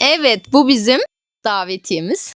Evet, bu bizim davetiyemiz.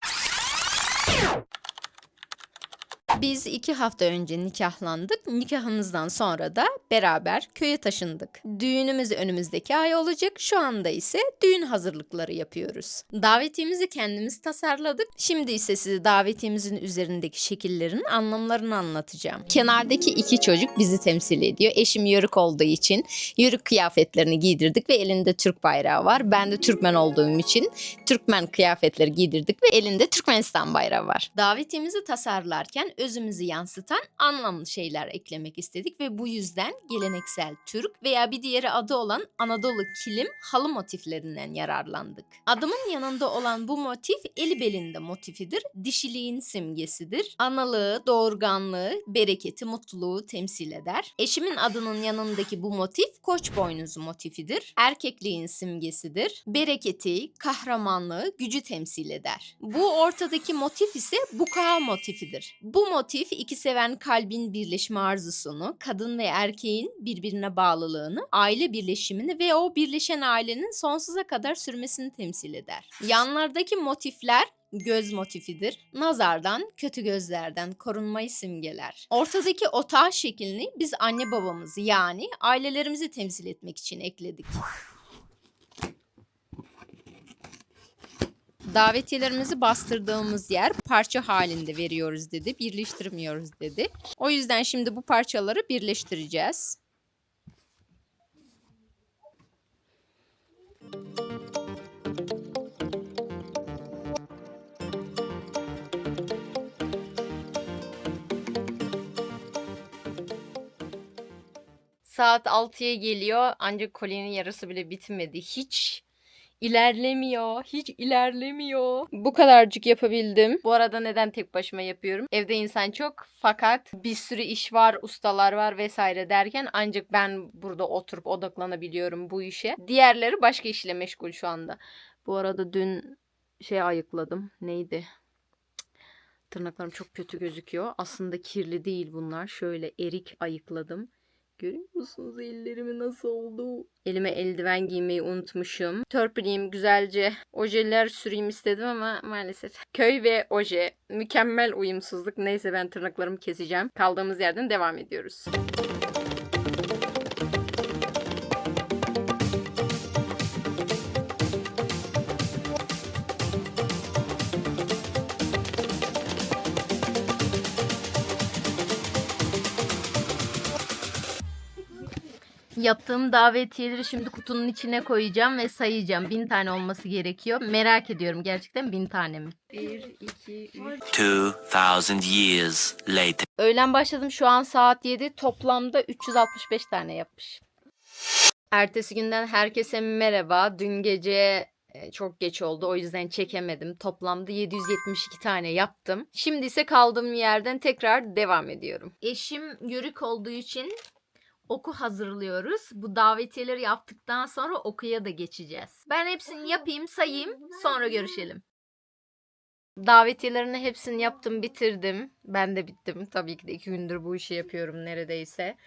Biz 2 hafta önce nikahlandık. Nikahımızdan sonra da beraber köye taşındık. Düğünümüz önümüzdeki ay olacak. Şu anda ise düğün hazırlıkları yapıyoruz. Davetiyemizi kendimiz tasarladık. Şimdi ise size davetiyemizin üzerindeki şekillerin anlamlarını anlatacağım. Kenardaki 2 çocuk bizi temsil ediyor. Eşim Yörük olduğu için Yörük kıyafetlerini giydirdik ve elinde Türk bayrağı var. Ben de Türkmen olduğum için Türkmen kıyafetleri giydirdik ve elinde Türkmenistan bayrağı var. Davetiyemizi tasarlarken özümüzü yansıtan anlamlı şeyler eklemek istedik ve bu yüzden geleneksel Türk veya bir diğeri adı olan Anadolu kilim halı motiflerinden yararlandık. Adımın yanında olan bu motif eli belinde motifidir, dişiliğin simgesidir. Analığı, doğurganlığı, bereketi, mutluluğu temsil eder. Eşimin adının yanındaki bu motif koç boynuzu motifidir. Erkekliğin simgesidir. Bereketi, kahramanlığı, gücü temsil eder. Bu ortadaki motif ise bukağı motifidir. Bu motif iki seven kalbin birleşme arzusunu, kadın ve erkeğin birbirine bağlılığını, aile birleşimini ve o birleşen ailenin sonsuza kadar sürmesini temsil eder. Yanlardaki motifler göz motifidir. Nazardan, kötü gözlerden korunmayı simgeler. Ortadaki otağı şeklini biz anne babamızı yani ailelerimizi temsil etmek için ekledik. Davetiyelerimizi bastırdığımız yer parça halinde veriyoruz dedi, birleştirmiyoruz dedi. O yüzden şimdi bu parçaları birleştireceğiz. Saat 6'ya geliyor ancak kolyenin yarısı bile bitmedi. Hiç ilerlemiyor. Bu kadarcık yapabildim. Bu arada neden tek başıma yapıyorum? Evde insan çok fakat bir sürü iş var, ustalar var vesaire derken ancak ben burada oturup odaklanabiliyorum bu işe. Diğerleri başka işle meşgul şu anda. Bu arada dün ayıkladım. Neydi? Tırnaklarım çok kötü gözüküyor. Aslında kirli değil bunlar. Şöyle erik ayıkladım. Görüyor musunuz ellerimi nasıl oldu? Elime eldiven giymeyi unutmuşum. Törpüleyeyim güzelce. Ojeler süreyim istedim ama maalesef. Köy ve oje. Mükemmel uyumsuzluk. Neyse ben tırnaklarımı keseceğim. Kaldığımız yerden devam ediyoruz. Yaptığım davetiyeleri şimdi kutunun içine koyacağım ve sayacağım. 1000 tane olması gerekiyor. Merak ediyorum gerçekten 1000 tane mi? 1, 2, 3. 2000 years later. Öğlen başladım, şu an saat 7. Toplamda 365 tane yapmış. Ertesi günden herkese merhaba. Dün gece çok geç oldu, o yüzden çekemedim. Toplamda 772 tane yaptım. Şimdi ise kaldığım yerden tekrar devam ediyorum. Eşim Yörük olduğu için oku hazırlıyoruz. Bu davetiyeleri yaptıktan sonra okuya da geçeceğiz. Ben hepsini yapayım, sayayım, sonra görüşelim. Davetiyelerini hepsini yaptım, bitirdim. Ben de bittim. Tabii ki de 2 gündür bu işi yapıyorum neredeyse.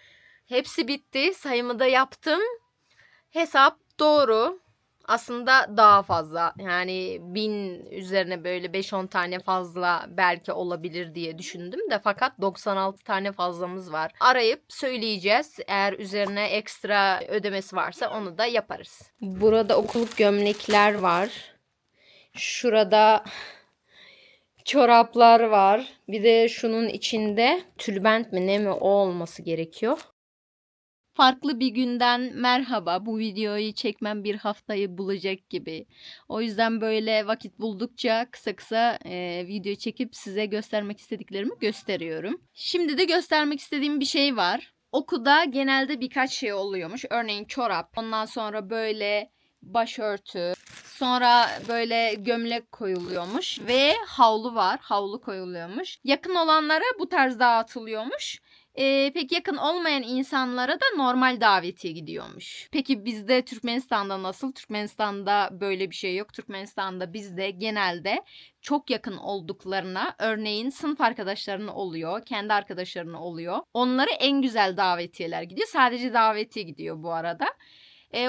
Hepsi bitti. Sayımı da yaptım. Hesap doğru. Aslında daha fazla. Yani 1000 üzerine böyle 5-10 tane fazla belki olabilir diye düşündüm de fakat 96 tane fazlamız var. Arayıp söyleyeceğiz. Eğer üzerine ekstra ödemesi varsa onu da yaparız. Burada okuluk gömlekler var. Şurada çoraplar var. Bir de şunun içinde tülbent mi ne mi o olması gerekiyor. Farklı bir günden merhaba. Bu videoyu çekmem bir haftayı bulacak gibi. O yüzden böyle vakit buldukça kısa kısa video çekip size göstermek istediklerimi gösteriyorum. Şimdi de göstermek istediğim bir şey var. Okulda genelde birkaç şey oluyormuş. Örneğin çorap. Ondan sonra böyle başörtü. Sonra böyle gömlek koyuluyormuş. Ve havlu var. Havlu koyuluyormuş. Yakın olanlara bu tarz dağıtılıyormuş. Pek yakın olmayan insanlara da normal davetiye gidiyormuş. Peki bizde Türkmenistan'da nasıl? Türkmenistan'da böyle bir şey yok. Türkmenistan'da bizde genelde çok yakın olduklarına, örneğin sınıf arkadaşlarının oluyor, kendi arkadaşlarının oluyor. Onlara en güzel davetiyeler gidiyor. Sadece davetiye gidiyor bu arada.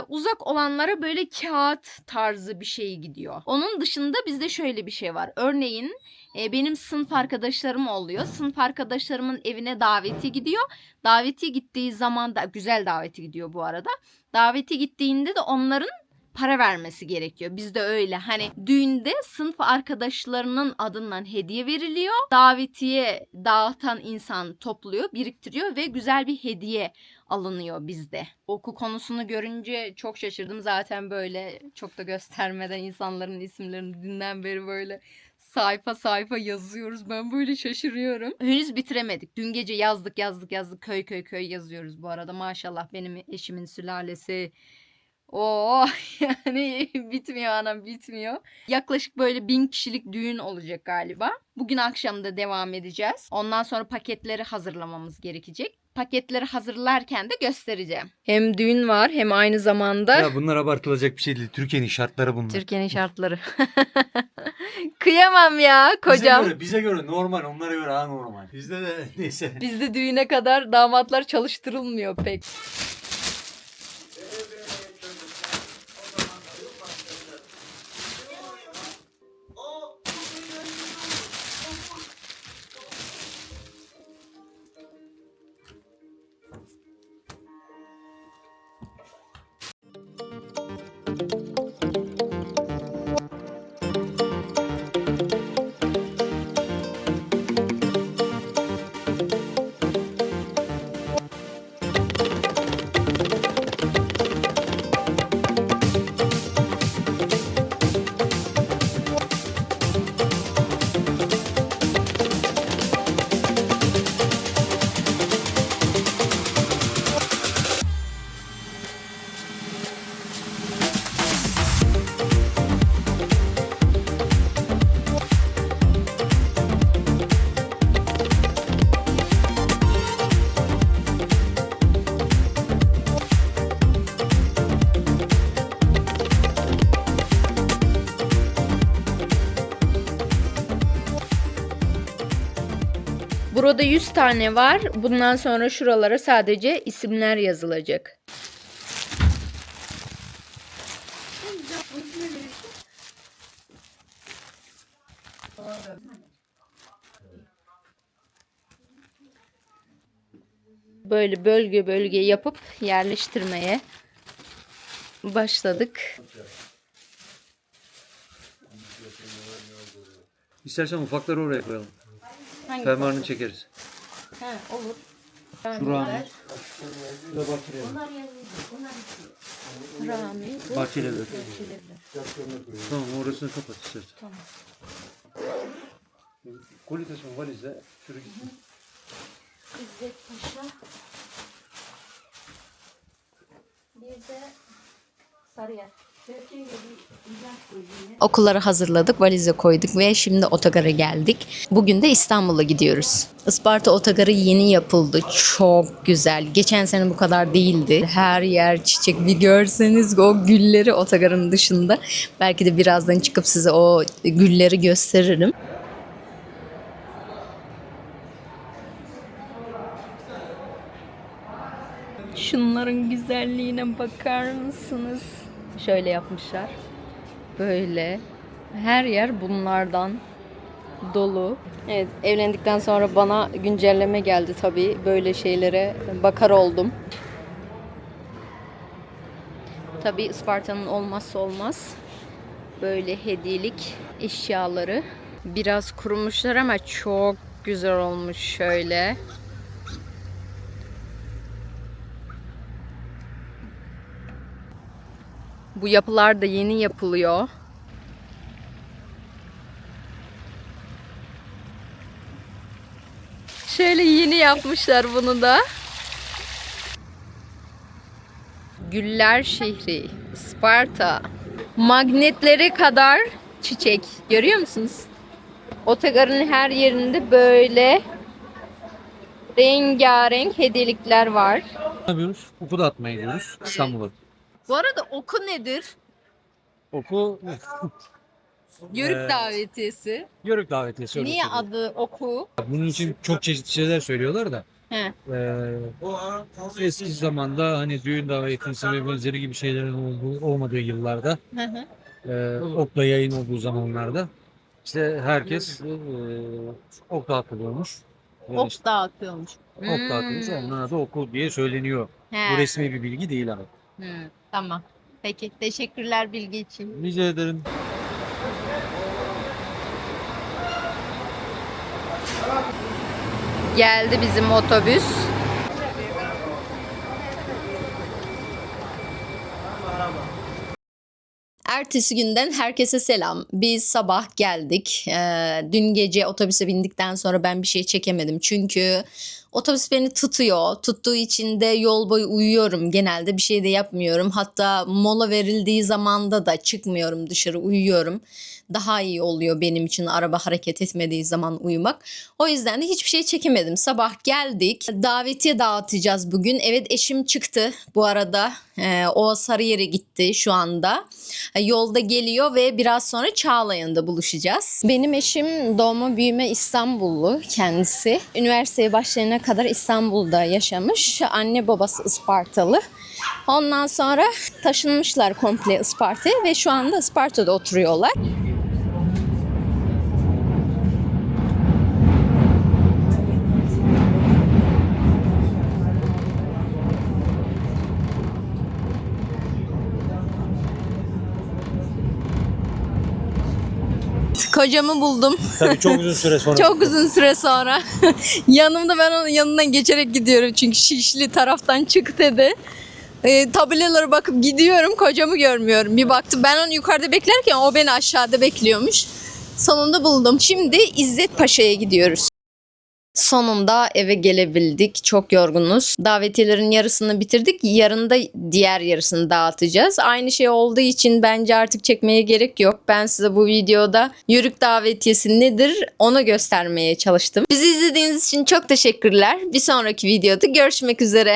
Uzak olanlara böyle kağıt tarzı bir şey gidiyor. Onun dışında bizde şöyle bir şey var. Örneğin benim sınıf arkadaşlarım oluyor. Sınıf arkadaşlarımın evine daveti gidiyor. Daveti gittiği zaman da güzel daveti gidiyor bu arada. Daveti gittiğinde de onların para vermesi gerekiyor. Bizde öyle. Hani düğünde sınıf arkadaşlarının adından hediye veriliyor. Davetiye dağıtan insan topluyor, biriktiriyor ve güzel bir hediye alınıyor bizde. Oku konusunu görünce çok şaşırdım. Zaten böyle çok da göstermeden insanların isimlerini dünden beri böyle sayfa sayfa yazıyoruz. Ben böyle şaşırıyorum. Henüz bitiremedik. Dün gece yazdık köy yazıyoruz bu arada. Maşallah benim eşimin sülalesi. Oo yani bitmiyor anam bitmiyor. Yaklaşık böyle 1000 kişilik düğün olacak galiba. Bugün akşam da devam edeceğiz. Ondan sonra paketleri hazırlamamız gerekecek. Paketleri hazırlarken de göstereceğim. Hem düğün var hem aynı zamanda Ya bunlar abartılacak bir şey değil. Türkiye'nin şartları bunlar. Türkiye'nin şartları. Kıyamam ya kocam. Bize göre normal, onlara göre anormal. Bizde de neyse. Bizde düğüne kadar damatlar çalıştırılmıyor pek. Burada 100 tane var. Bundan sonra şuralara sadece isimler yazılacak. Böyle bölge bölge yapıp yerleştirmeye başladık. İstersen ufakları oraya koyalım. Hangi Fermuarını çekeriz. He, olur. Rami. Rami. Bahçeleri. Tamam, orasını kapat istersen. Tamam. Koli taşıma valizle şuraya gitsin. İzzet Paşa. Bir de Sarıyer. Okulları hazırladık, valize koyduk ve şimdi otogara geldik. Bugün de İstanbul'a gidiyoruz. Isparta otogarı yeni yapıldı. Çok güzel. Geçen sene bu kadar değildi. Her yer çiçek. Bir görseniz o gülleri otogarın dışında. Belki de birazdan çıkıp size o gülleri gösteririm. Şunların güzelliğine bakar mısınız? Şöyle yapmışlar. Böyle. Her yer bunlardan dolu. Evet, evlendikten sonra bana güncelleme geldi tabii. Böyle şeylere bakar oldum. Tabii Isparta'nın olmazsa olmaz. Böyle hediyelik eşyaları. Biraz kurumuşlar ama çok güzel olmuş şöyle. Bu yapılar da yeni yapılıyor. Şöyle yeni yapmışlar bunu da. Güller şehri, Isparta. Magnetlere kadar çiçek. Görüyor musunuz? Otogarın her yerinde böyle rengarenk hediyelikler var. Ne yapıyoruz? Oku da atmaya gidiyoruz İstanbul'a. Bu arada oku nedir? Oku Yörük davetiyesi. Yörük davetiyesi. Niye adı oku? Bunun için çok çeşitli şeyler söylüyorlar da. He. Eski zamanda hani düğün davetiyesi ve benzeri gibi şeylerin olmadığı yıllarda, Hı hı. okla yayın olduğu zamanlarda işte herkes ok dağıtılıyormuş. Yani işte Ok dağıtıyormuş. ok dağıtılmış, ondan adı okul diye söyleniyor. He. Bu resmi bir bilgi değil ama. Tamam. Peki. Teşekkürler bilgi için. Rica ederim. Geldi bizim otobüs. Ertesi günden herkese selam. Biz sabah geldik. Dün gece otobüse bindikten sonra ben bir şey çekemedim. Çünkü otobüs beni tutuyor. Tuttuğu için de yol boyu uyuyorum. Genelde bir şey de yapmıyorum. Hatta mola verildiği zamanda da çıkmıyorum dışarı, uyuyorum. Daha iyi oluyor benim için araba hareket etmediği zaman uyumak. O yüzden de hiçbir şey çekemedim. Sabah geldik. Davetiye dağıtacağız bugün. Evet, eşim çıktı bu arada. O Sarıyer'e gitti şu anda. Yolda geliyor ve biraz sonra Çağlayan'da buluşacağız. Benim eşim doğma büyüme İstanbullu kendisi. Üniversiteye başlayana kadar İstanbul'da yaşamış. Anne babası Ispartalı. Ondan sonra taşınmışlar komple Isparta'ya ve şu anda Isparta'da oturuyorlar. Kocamı buldum. Tabii çok uzun süre sonra. Çok uzun süre sonra. Yanımda, ben onun yanından geçerek gidiyorum çünkü Şişli taraftan çık dedi. Tabelalara bakıp gidiyorum, kocamı görmüyorum. Bir baktım, ben onu yukarıda beklerken o beni aşağıda bekliyormuş. Sonunda buldum. Şimdi İzzet Paşa'ya gidiyoruz. Sonunda eve gelebildik. Çok yorgunuz. Davetiyelerin yarısını bitirdik. Yarın da diğer yarısını dağıtacağız. Aynı şey olduğu için bence artık çekmeye gerek yok. Ben size bu videoda yörük davetiyesi nedir onu göstermeye çalıştım. Bizi izlediğiniz için çok teşekkürler. Bir sonraki videoda görüşmek üzere.